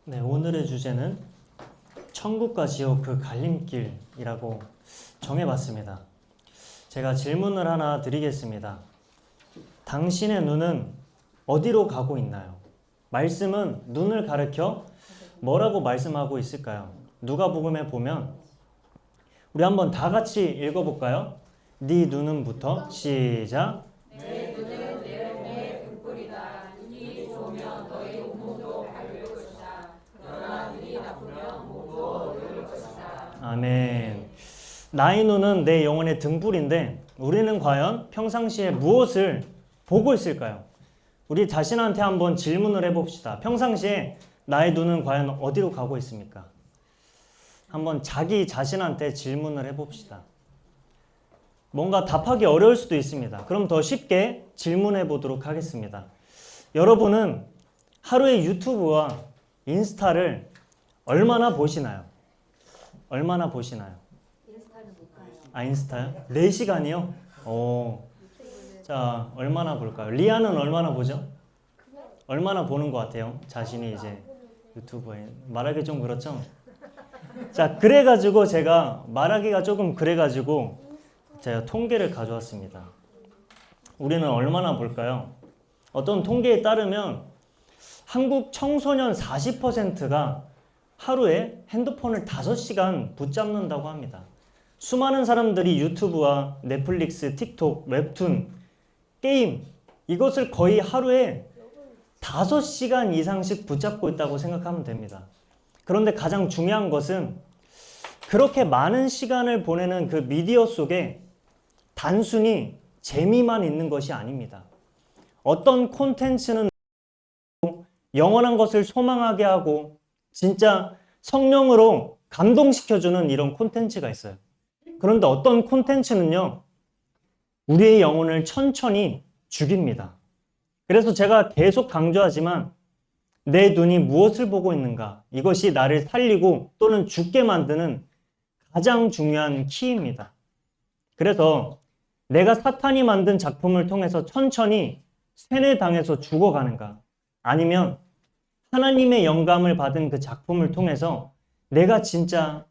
네, 오늘의 주제는 천국과 지옥 그 갈림길이라고 정해봤습니다. 제가 질문을 하나 드리겠습니다. 당신의 눈은 어디로 가고 있나요? 말씀은 눈을 가리켜 뭐라고 말씀하고 있을까요? 누가복음에 보면 우리 한번 다 같이 읽어볼까요? 네 눈은부터 시작. 내 눈은 내 몸의 등불이다. 눈이 좋으면 너희 온몸도 밝을 것이다. 그러나 눈이 나쁘면 모두 어두울 것이다. 아멘. 나의 눈은 내 영혼의 등불인데 우리는 과연 평상시에 무엇을 보고 있을까요? 우리 자신한테 한번 질문을 해봅시다. 평상시에 나의 눈은 과연 어디로 가고 있습니까? 한번 자기 자신한테 질문을 해봅시다. 뭔가 답하기 어려울 수도 있습니다. 그럼 더 쉽게 질문해 보도록 하겠습니다. 여러분은 하루에 유튜브와 인스타를 얼마나 보시나요? 얼마나 보시나요? 인스타는 못 봐요. 아, 인스타요? 4시간이요? 오. 자, 얼마나 볼까요? 리아는 얼마나 보죠? 얼마나 보는 것 같아요? 자신이 이제 유튜브에. 말하기 좀 그렇죠? 자, 그래가지고 제가 말하기가 조금 그래가지고 제가 통계를 가져왔습니다. 우리는 얼마나 볼까요? 어떤 통계에 따르면 한국 청소년 40%가 하루에 핸드폰을 5시간 붙잡는다고 합니다. 수많은 사람들이 유튜브와 넷플릭스, 틱톡, 웹툰, 게임 이것을 거의 하루에 5시간 이상씩 붙잡고 있다고 생각하면 됩니다. 그런데 가장 중요한 것은 그렇게 많은 시간을 보내는 그 미디어 속에 단순히 재미만 있는 것이 아닙니다. 어떤 콘텐츠는 영원한 것을 소망하게 하고 진짜 성령으로 감동시켜주는 이런 콘텐츠가 있어요. 그런데 어떤 콘텐츠는요, 우리의 영혼을 천천히 죽입니다. 그래서 제가 계속 강조하지만 내 눈이 무엇을 보고 있는가, 이것이 나를 살리고 또는 죽게 만드는 가장 중요한 키입니다. 그래서 내가 사탄이 만든 작품을 통해서 천천히 세뇌당해서 죽어가는가, 아니면 하나님의 영감을 받은 그 작품을 통해서 내가 진짜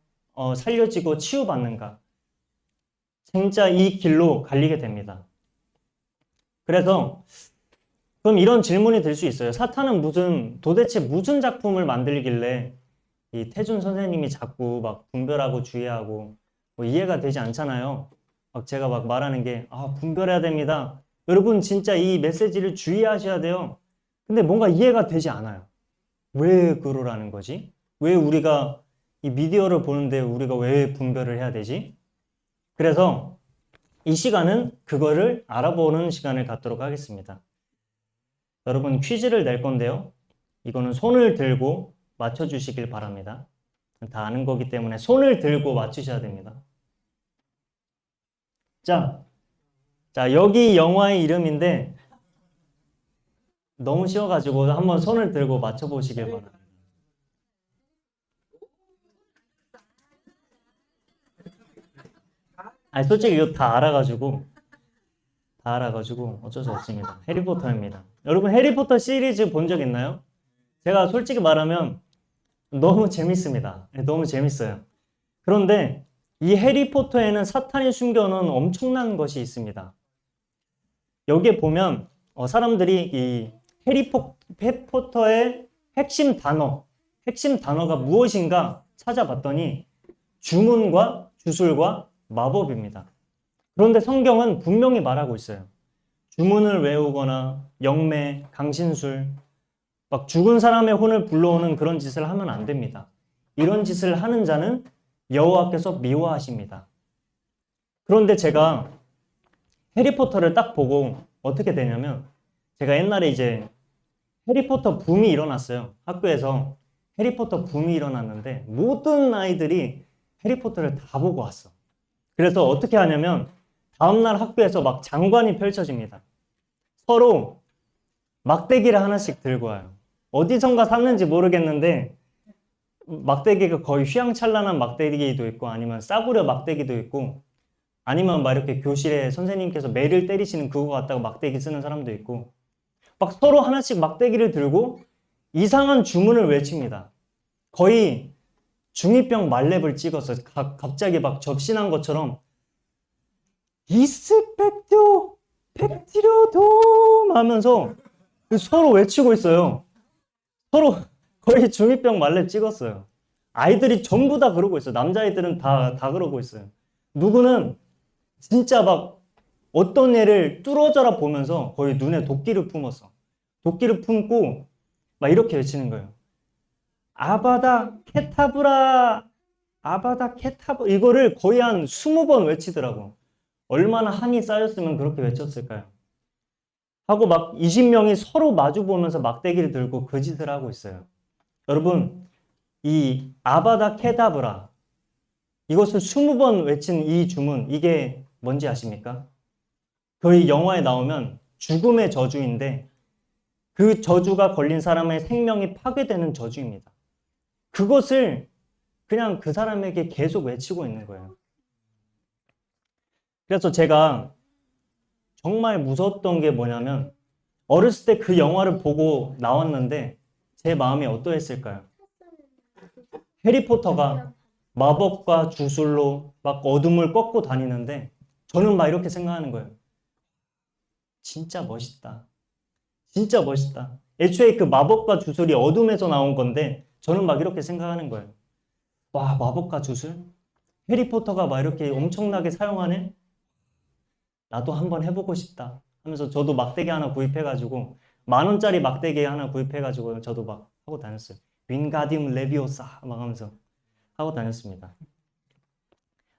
살려지고 치유받는가, 진짜 이 길로 갈리게 됩니다. 그래서 그럼 이런 질문이 들 수 있어요. 사탄은 도대체 무슨 작품을 만들길래 이 태준 선생님이 자꾸 막 분별하고 주의하고 뭐 이해가 되지 않잖아요. 막 제가 막 말하는 게 분별해야 됩니다. 여러분 진짜 이 메시지를 주의하셔야 돼요. 근데 뭔가 이해가 되지 않아요. 왜 그러라는 거지? 왜 우리가 이 미디어를 보는데 우리가 왜 분별을 해야 되지? 그래서 이 시간은 그거를 알아보는 시간을 갖도록 하겠습니다. 여러분 퀴즈를 낼 건데요. 이거는 손을 들고 맞춰주시길 바랍니다. 다 아는 거기 때문에 손을 들고 맞추셔야 됩니다. 자, 여기 영화의 이름인데 너무 쉬워가지고 한번 손을 들고 맞춰보시길 바랍니다. 아니 솔직히 이거 다 알아가지고 어쩔 수 없습니다. 해리포터입니다. 여러분 해리포터 시리즈 본 적 있나요? 제가 솔직히 말하면 너무 재밌습니다. 너무 재밌어요. 그런데 이 해리포터에는 사탄이 숨겨놓은 엄청난 것이 있습니다. 여기에 보면 사람들이 이 해리포터의 핵심 단어가 무엇인가 찾아봤더니 주문과 주술과 마법입니다. 그런데 성경은 분명히 말하고 있어요. 주문을 외우거나 영매, 강신술, 막 죽은 사람의 혼을 불러오는 그런 짓을 하면 안 됩니다. 이런 짓을 하는 자는 여호와께서 미워하십니다. 그런데 제가 해리포터를 딱 보고 어떻게 되냐면 제가 옛날에 이제 해리포터 붐이 일어났어요. 학교에서 해리포터 붐이 일어났는데 모든 아이들이 해리포터를 다 보고 왔어. 그래서 어떻게 하냐면 다음날 학교에서 막 장관이 펼쳐집니다. 서로 막대기를 하나씩 들고 와요. 어디선가 샀는지 모르겠는데 막대기가 거의 휘황찬란한 막대기도 있고 아니면 싸구려 막대기도 있고 아니면 막 이렇게 교실에 선생님께서 매를 때리시는 그거 갖다가 막대기 쓰는 사람도 있고 막 서로 하나씩 막대기를 들고 이상한 주문을 외칩니다. 거의 중2병 말렙을 찍었어요. 갑자기 막 접신한 것처럼 이스펙토 펙티로돔 하면서 서로 외치고 있어요. 서로 거의 중2병 말렙 찍었어요. 아이들이 전부 다 그러고 있어요. 남자아이들은 다 그러고 있어요. 누구는 진짜 막 어떤 애를 뚫어져라 보면서 거의 눈에 도끼를 품었어. 도끼를 품고 막 이렇게 외치는 거예요. 아바다 케타브라, 아바다 케타브라. 이거를 거의 한 20번 외치더라고. 얼마나 한이 쌓였으면 그렇게 외쳤을까요? 하고 막 20명이 서로 마주 보면서 막대기를 들고 그 짓을 하고 있어요. 여러분, 이 아바다 케다브라, 이것을 20번 외친 이 주문, 이게 뭔지 아십니까? 거의 영화에 나오면 죽음의 저주인데 그 저주가 걸린 사람의 생명이 파괴되는 저주입니다. 그것을 그냥 그 사람에게 계속 외치고 있는 거예요. 그래서 제가 정말 무서웠던 게 뭐냐면 어렸을 때 그 영화를 보고 나왔는데 제 마음이 어떠했을까요? 해리포터가 마법과 주술로 막 어둠을 꺾고 다니는데 저는 막 이렇게 생각하는 거예요. 진짜 멋있다. 진짜 멋있다. 애초에 그 마법과 주술이 어둠에서 나온 건데 저는 막 이렇게 생각하는 거예요. 와, 마법과 주술? 해리포터가 막 이렇게 엄청나게 사용하네? 나도 한번 해보고 싶다 하면서 저도 막대기 하나 구입해가지고 10,000원짜리 막대기 하나 구입해가지고 저도 막 하고 다녔어요. 윙가디움 레비오사 막 하면서 하고 다녔습니다.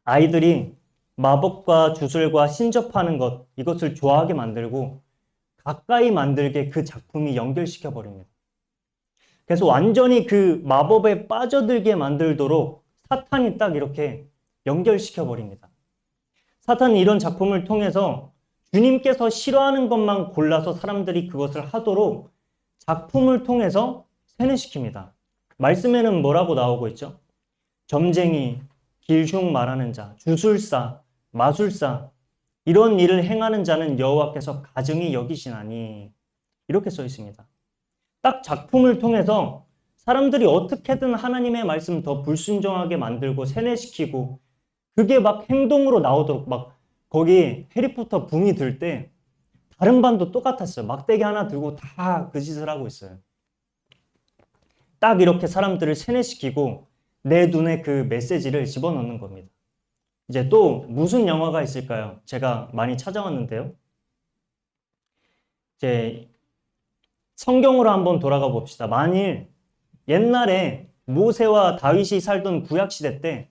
아이들이 마법과 주술과 신접하는 것, 이것을 좋아하게 만들고 가까이 만들게 그 작품이 연결시켜 버립니다. 그래서 완전히 그 마법에 빠져들게 만들도록 사탄이 딱 이렇게 연결시켜 버립니다. 사탄은 이런 작품을 통해서 주님께서 싫어하는 것만 골라서 사람들이 그것을 하도록 작품을 통해서 세뇌시킵니다. 말씀에는 뭐라고 나오고 있죠? 점쟁이, 길흉 말하는 자, 주술사, 마술사, 이런 일을 행하는 자는 여호와께서 가증히 여기시나니 이렇게 써 있습니다. 딱 작품을 통해서 사람들이 어떻게든 하나님의 말씀 더 불순종하게 만들고 세뇌시키고 그게 막 행동으로 나오도록 막 거기 해리포터 붐이 들 때 다른 반도 똑같았어요. 막대기 하나 들고 다 그 짓을 하고 있어요. 딱 이렇게 사람들을 세뇌시키고 내 눈에 그 메시지를 집어넣는 겁니다. 이제 또 무슨 영화가 있을까요? 제가 많이 찾아왔는데요. 이제 성경으로 한번 돌아가 봅시다. 만일 옛날에 모세와 다윗이 살던 구약시대 때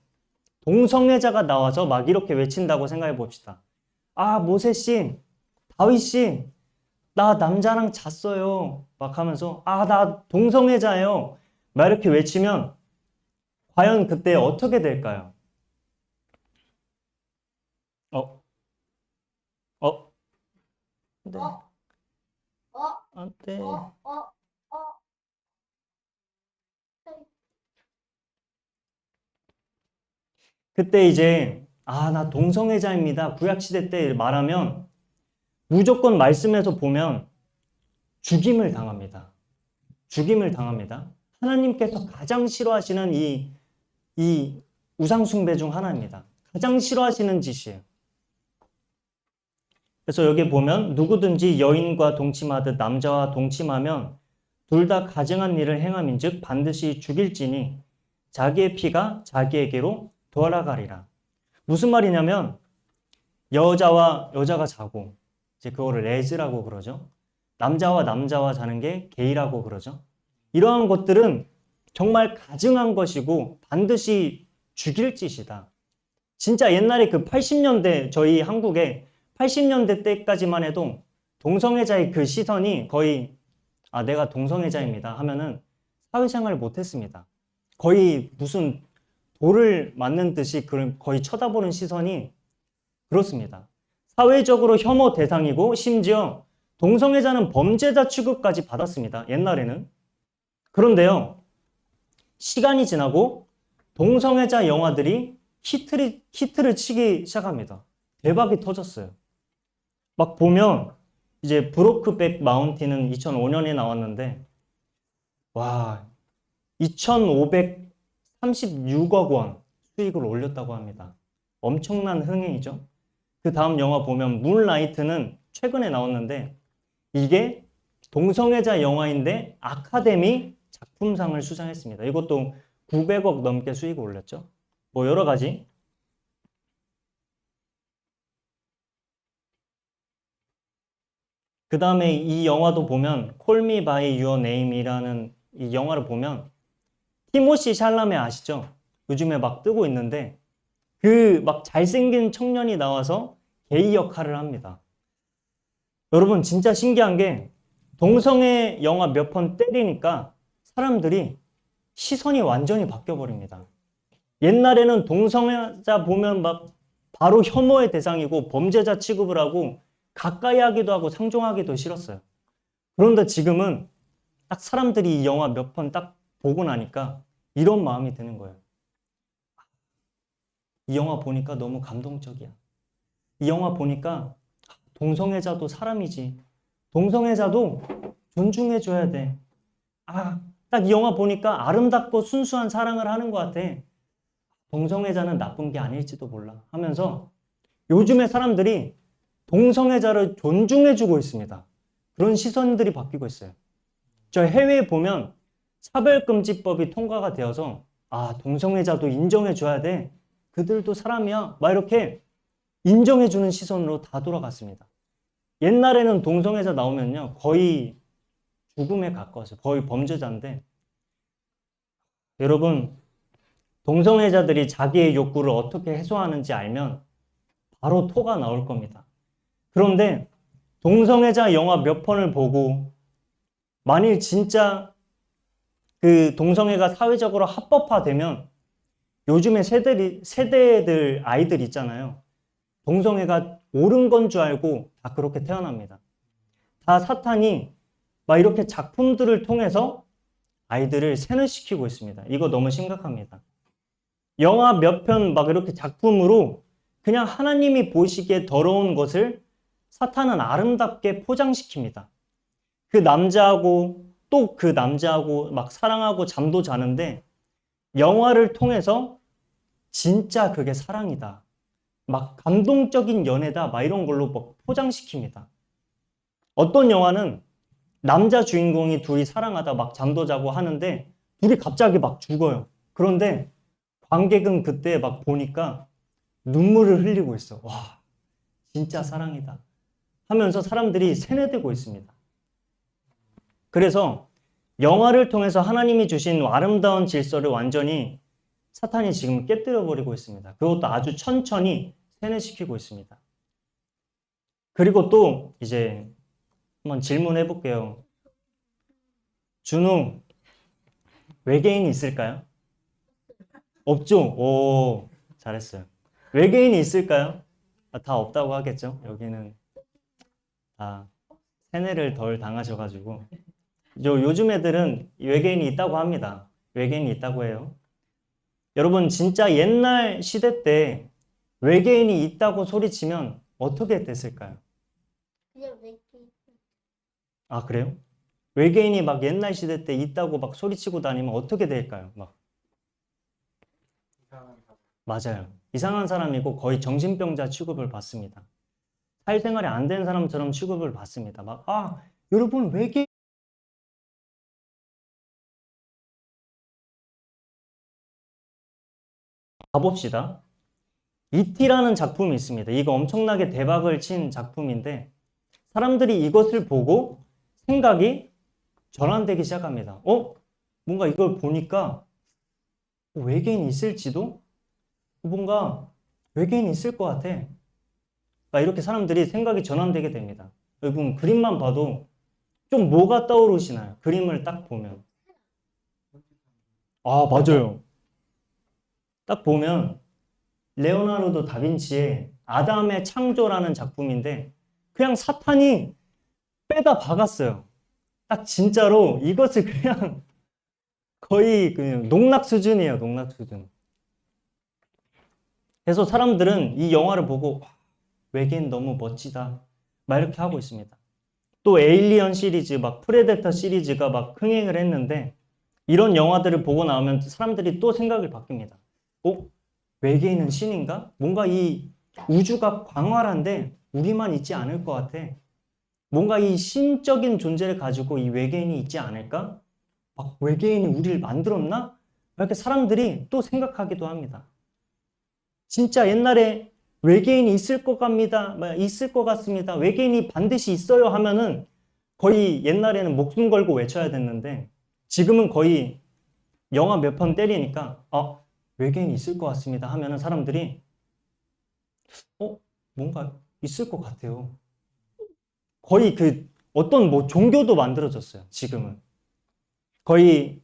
동성애자가 나와서 막 이렇게 외친다고 생각해 봅시다. 아, 모세씨, 다윗씨, 나 남자랑 잤어요. 막 하면서, 아, 나 동성애자예요. 막 이렇게 외치면 과연 그때 어떻게 될까요? 어, 네. 안 돼. 그때 이제, 아, 나 동성애자입니다. 구약시대 때 말하면 무조건 말씀에서 보면 죽임을 당합니다. 죽임을 당합니다. 하나님께서 가장 싫어하시는 이 우상숭배 중 하나입니다. 가장 싫어하시는 짓이에요. 그래서 여기 보면 누구든지 여인과 동침하듯 남자와 동침하면 둘 다 가증한 일을 행함인즉 반드시 죽일지니 자기의 피가 자기에게로 돌아가리라. 무슨 말이냐면 여자와 여자가 자고 이제 그거를 레즈라고 그러죠. 남자와 남자와 자는 게 게이라고 그러죠. 이러한 것들은 정말 가증한 것이고 반드시 죽일 짓이다. 진짜 옛날에 그 80년대 저희 한국에 80년대 때까지만 해도 동성애자의 그 시선이 거의 아 내가 동성애자입니다 하면은 사회생활을 못했습니다. 거의 무슨 돌을 맞는 듯이 거의 쳐다보는 시선이 그렇습니다. 사회적으로 혐오 대상이고 심지어 동성애자는 범죄자 취급까지 받았습니다. 옛날에는. 그런데요. 시간이 지나고 동성애자 영화들이 히트를 치기 시작합니다. 대박이 터졌어요. 막 보면 이제 브로크백 마운틴은 2005년에 나왔는데 와 2,500 36억 원 수익을 올렸다고 합니다. 엄청난 흥행이죠. 그 다음 영화 보면 문라이트는 최근에 나왔는데 이게 동성애자 영화인데 아카데미 작품상을 수상했습니다. 이것도 900억 넘게 수익을 올렸죠. 뭐 여러 가지. 그 다음에 이 영화도 보면 Call Me By Your Name이라는 이 영화를 보면 티모시 샬라메 아시죠? 요즘에 막 뜨고 있는데 그 막 잘생긴 청년이 나와서 게이 역할을 합니다. 여러분 진짜 신기한 게 동성애 영화 몇 편 때리니까 사람들이 시선이 완전히 바뀌어버립니다. 옛날에는 동성애자 보면 막 바로 혐오의 대상이고 범죄자 취급을 하고 가까이 하기도 하고 상종하기도 싫었어요. 그런데 지금은 딱 사람들이 이 영화 몇 편 딱 보고 나니까 이런 마음이 드는 거예요. 이 영화 보니까 너무 감동적이야. 이 영화 보니까 동성애자도 사람이지. 동성애자도 존중해줘야 돼. 딱 이 영화 보니까 아름답고 순수한 사랑을 하는 것 같아. 동성애자는 나쁜 게 아닐지도 몰라 하면서 요즘에 사람들이 동성애자를 존중해주고 있습니다. 그런 시선들이 바뀌고 있어요. 저 해외에 보면 차별금지법이 통과가 되어서 동성애자도 인정해줘야 돼. 그들도 사람이야. 막 이렇게 인정해주는 시선으로 다 돌아갔습니다. 옛날에는 동성애자 나오면요 거의 죽음에 가까웠어요. 거의 범죄자인데 여러분 동성애자들이 자기의 욕구를 어떻게 해소하는지 알면 바로 토가 나올 겁니다. 그런데 동성애자 영화 몇 편을 보고 만일 진짜 그 동성애가 사회적으로 합법화되면 요즘에 세대들 아이들 있잖아요. 동성애가 옳은 건 줄 알고 다 그렇게 태어납니다. 다 사탄이 막 이렇게 작품들을 통해서 아이들을 세뇌시키고 있습니다. 이거 너무 심각합니다. 영화 몇 편 막 이렇게 작품으로 그냥 하나님이 보시기에 더러운 것을 사탄은 아름답게 포장시킵니다. 그 남자하고 또 그 남자하고 막 사랑하고 잠도 자는데 영화를 통해서 진짜 그게 사랑이다. 막 감동적인 연애다. 막 이런 걸로 막 포장시킵니다. 어떤 영화는 남자 주인공이 둘이 사랑하다 막 잠도 자고 하는데 둘이 갑자기 막 죽어요. 그런데 관객은 그때 막 보니까 눈물을 흘리고 있어. 와, 진짜 사랑이다. 하면서 사람들이 세뇌되고 있습니다. 그래서 영화를 통해서 하나님이 주신 아름다운 질서를 완전히 사탄이 지금 깨뜨려버리고 있습니다. 그것도 아주 천천히 세뇌시키고 있습니다. 그리고 또 이제 한번 질문해 볼게요. 준우, 외계인이 있을까요? 없죠? 오, 잘했어요. 외계인이 있을까요? 다 없다고 하겠죠? 여기는 다 세뇌를 덜 당하셔가지고. 요즘 애들은 외계인이 있다고 합니다. 외계인이 있다고 해요. 여러분, 진짜 옛날 시대 때 외계인이 있다고 소리치면 어떻게 됐을까요? 그냥 외계인. 그래요? 외계인이 막 옛날 시대 때 있다고 막 소리치고 다니면 어떻게 될까요? 막. 맞아요. 이상한 사람이고 거의 정신병자 취급을 받습니다. 사회생활이 안 된 사람처럼 취급을 받습니다. 막, 여러분 외계인 가봅시다. 이티라는 작품이 있습니다. 이거 엄청나게 대박을 친 작품인데 사람들이 이것을 보고 생각이 전환되기 시작합니다. 뭔가 이걸 보니까 외계인이 있을지도? 뭔가 외계인이 있을 것 같아. 이렇게 사람들이 생각이 전환되게 됩니다. 여러분 그림만 봐도 좀 뭐가 떠오르시나요? 그림을 딱 보면. 맞아요. 딱 보면 레오나르도 다빈치의 아담의 창조라는 작품인데 그냥 사탄이 빼다 박았어요. 딱 진짜로 이것을 그냥 거의 그냥 농락 수준이에요. 농락 수준. 그래서 사람들은 이 영화를 보고 외계인 너무 멋지다 막 이렇게 하고 있습니다. 또 에일리언 시리즈 막 프레데터 시리즈가 막 흥행을 했는데 이런 영화들을 보고 나오면 사람들이 또 생각을 바뀝니다. 외계인은 신인가? 뭔가 이 우주가 광활한데 우리만 있지 않을 것 같아. 뭔가 이 신적인 존재를 가지고 이 외계인이 있지 않을까? 막 외계인이 우리를 만들었나? 이렇게 사람들이 또 생각하기도 합니다. 진짜 옛날에 외계인이 있을 것 같습니다. 있을 것 같습니다. 외계인이 반드시 있어요 하면은 거의 옛날에는 목숨 걸고 외쳐야 됐는데 지금은 거의 영화 몇 편 때리니까 외계인이 있을 것 같습니다 하면은 사람들이 뭔가 있을 것 같아요. 거의 그 어떤 뭐 종교도 만들어졌어요. 지금은 거의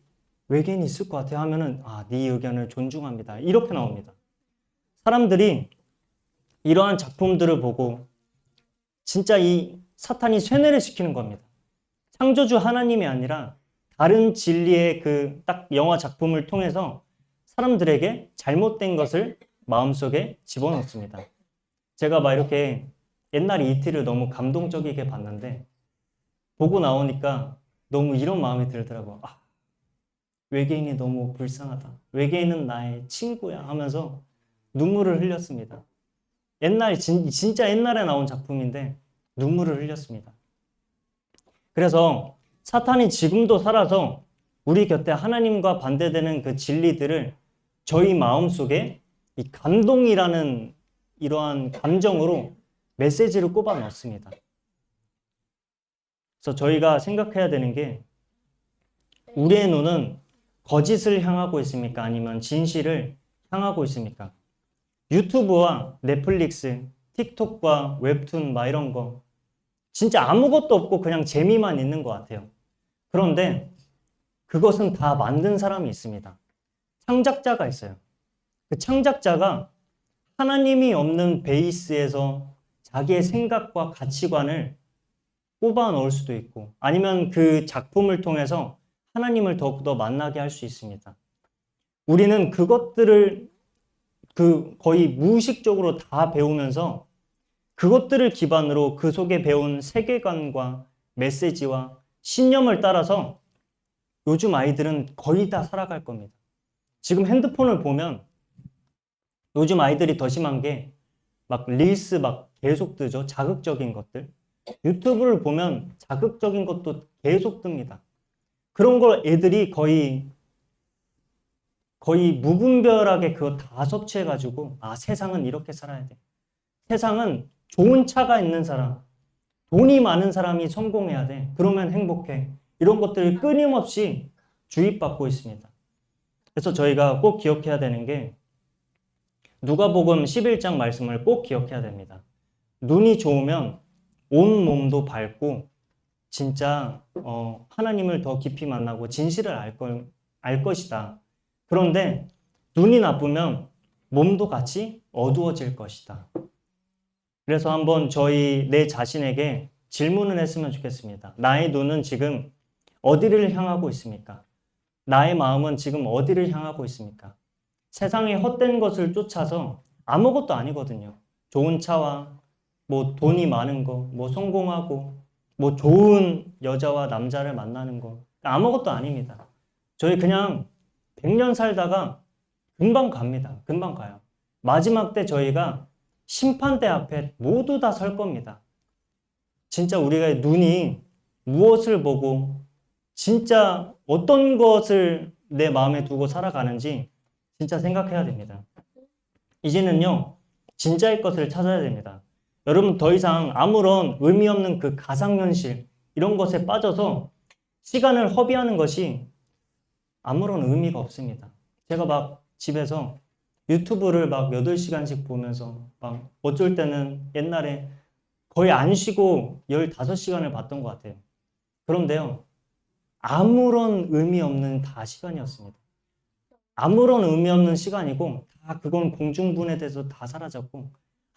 외계인이 있을 것 같아요 하면은 네 의견을 존중합니다. 이렇게 나옵니다. 사람들이 이러한 작품들을 보고 진짜 이 사탄이 쇠뇌를 시키는 겁니다. 창조주 하나님이 아니라 다른 진리의 그 딱 영화 작품을 통해서 사람들에게 잘못된 것을 마음속에 집어넣습니다. 제가 막 이렇게 옛날 이티를 너무 감동적이게 봤는데 보고 나오니까 너무 이런 마음이 들더라고요. 외계인이 너무 불쌍하다. 외계인은 나의 친구야 하면서 눈물을 흘렸습니다. 진짜 옛날에 나온 작품인데 눈물을 흘렸습니다. 그래서 사탄이 지금도 살아서 우리 곁에 하나님과 반대되는 그 진리들을 저희 마음속에 이 감동이라는 이러한 감정으로 메시지를 꼽아 넣습니다. 그래서 저희가 생각해야 되는 게 우리의 눈은 거짓을 향하고 있습니까? 아니면 진실을 향하고 있습니까? 유튜브와 넷플릭스, 틱톡과 웹툰 막 이런 거 진짜 아무것도 없고 그냥 재미만 있는 것 같아요. 그런데 그것은 다 만든 사람이 있습니다. 창작자가 있어요. 그 창작자가 하나님이 없는 베이스에서 자기의 생각과 가치관을 뽑아 넣을 수도 있고 아니면 그 작품을 통해서 하나님을 더욱더 만나게 할 수 있습니다. 우리는 그것들을 거의 무의식적으로 다 배우면서 그것들을 기반으로 그 속에 배운 세계관과 메시지와 신념을 따라서 요즘 아이들은 거의 다 살아갈 겁니다. 지금 핸드폰을 보면 요즘 아이들이 더 심한 게 막 릴스 막 계속 뜨죠. 자극적인 것들. 유튜브를 보면 자극적인 것도 계속 뜹니다. 그런 걸 애들이 거의 무분별하게 그거 다 섭취해가지고 세상은 이렇게 살아야 돼. 세상은 좋은 차가 있는 사람, 돈이 많은 사람이 성공해야 돼. 그러면 행복해. 이런 것들을 끊임없이 주입받고 있습니다. 그래서 저희가 꼭 기억해야 되는 게 누가복음 11장 말씀을 꼭 기억해야 됩니다. 눈이 좋으면 온 몸도 밝고 진짜 하나님을 더 깊이 만나고 진실을 알 것이다. 그런데 눈이 나쁘면 몸도 같이 어두워질 것이다. 그래서 한번 내 자신에게 질문을 했으면 좋겠습니다. 나의 눈은 지금 어디를 향하고 있습니까? 나의 마음은 지금 어디를 향하고 있습니까? 세상의 헛된 것을 쫓아서 아무것도 아니거든요. 좋은 차와 뭐 돈이 많은 거, 뭐 성공하고 뭐 좋은 여자와 남자를 만나는 거 아무것도 아닙니다. 저희 그냥 100년 살다가 금방 갑니다. 금방 가요. 마지막 때 저희가 심판대 앞에 모두 다 설 겁니다. 진짜 우리가 눈이 무엇을 보고 진짜 어떤 것을 내 마음에 두고 살아가는지 진짜 생각해야 됩니다. 이제는요, 진짜의 것을 찾아야 됩니다. 여러분 더 이상 아무런 의미 없는 그 가상현실 이런 것에 빠져서 시간을 허비하는 것이 아무런 의미가 없습니다. 제가 막 집에서 유튜브를 막 8시간씩 보면서 막 어쩔 때는 옛날에 거의 안 쉬고 15시간을 봤던 것 같아요. 그런데요, 아무런 의미 없는 다 시간이었습니다. 아무런 의미 없는 시간이고 다 그건 공중분해돼서 다 사라졌고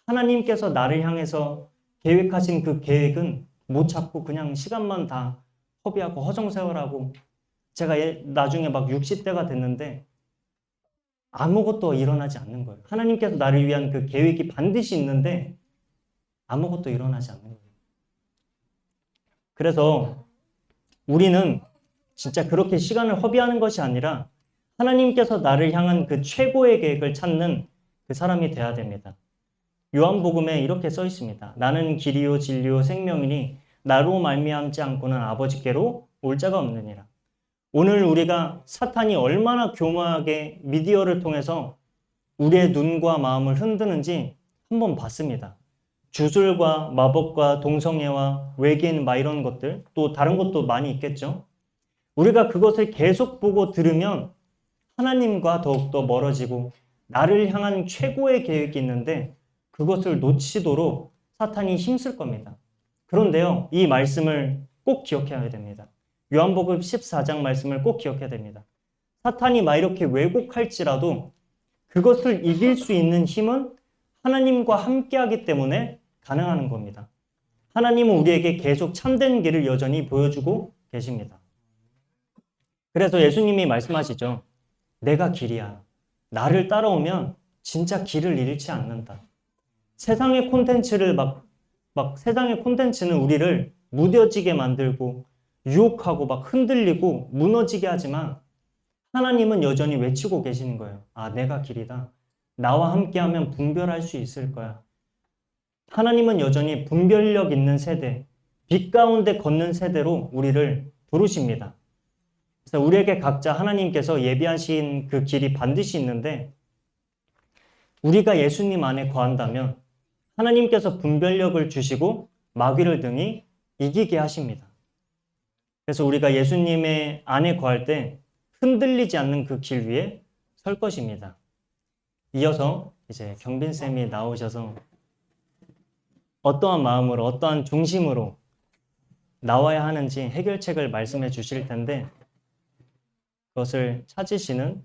하나님께서 나를 향해서 계획하신 그 계획은 못 찾고 그냥 시간만 다 허비하고 허송세월하고 제가 나중에 막 60대가 됐는데 아무것도 일어나지 않는 거예요. 하나님께서 나를 위한 그 계획이 반드시 있는데 아무것도 일어나지 않는 거예요. 그래서 우리는 진짜 그렇게 시간을 허비하는 것이 아니라 하나님께서 나를 향한 그 최고의 계획을 찾는 그 사람이 돼야 됩니다. 요한복음에 이렇게 써 있습니다. 나는 길이요 진리요 생명이니 나로 말미암지 않고는 아버지께로 올 자가 없느니라. 오늘 우리가 사탄이 얼마나 교묘하게 미디어를 통해서 우리의 눈과 마음을 흔드는지 한번 봤습니다. 주술과 마법과 동성애와 외계인 막 이런 것들, 또 다른 것도 많이 있겠죠. 우리가 그것을 계속 보고 들으면 하나님과 더욱더 멀어지고 나를 향한 최고의 계획이 있는데 그것을 놓치도록 사탄이 힘쓸 겁니다. 그런데요, 이 말씀을 꼭 기억해야 됩니다. 요한복음 14장 말씀을 꼭 기억해야 됩니다. 사탄이 막 이렇게 왜곡할지라도 그것을 이길 수 있는 힘은 하나님과 함께하기 때문에 가능한 겁니다. 하나님은 우리에게 계속 참된 길을 여전히 보여주고 계십니다. 그래서 예수님이 말씀하시죠. 내가 길이야. 나를 따라오면 진짜 길을 잃지 않는다. 세상의 콘텐츠를 세상의 콘텐츠는 우리를 무뎌지게 만들고 유혹하고 막 흔들리고 무너지게 하지만 하나님은 여전히 외치고 계시는 거예요. 아, 내가 길이다. 나와 함께하면 분별할 수 있을 거야. 하나님은 여전히 분별력 있는 세대, 빛 가운데 걷는 세대로 우리를 부르십니다. 그래서 우리에게 각자 하나님께서 예비하신 그 길이 반드시 있는데 우리가 예수님 안에 거한다면 하나님께서 분별력을 주시고 마귀를 등이 이기게 하십니다. 그래서 우리가 예수님의 안에 거할 때 흔들리지 않는 그 길 위에 설 것입니다. 이어서 이제 경빈쌤이 나오셔서 어떠한 마음으로, 어떠한 중심으로 나와야 하는지 해결책을 말씀해 주실 텐데 그것을 찾으시는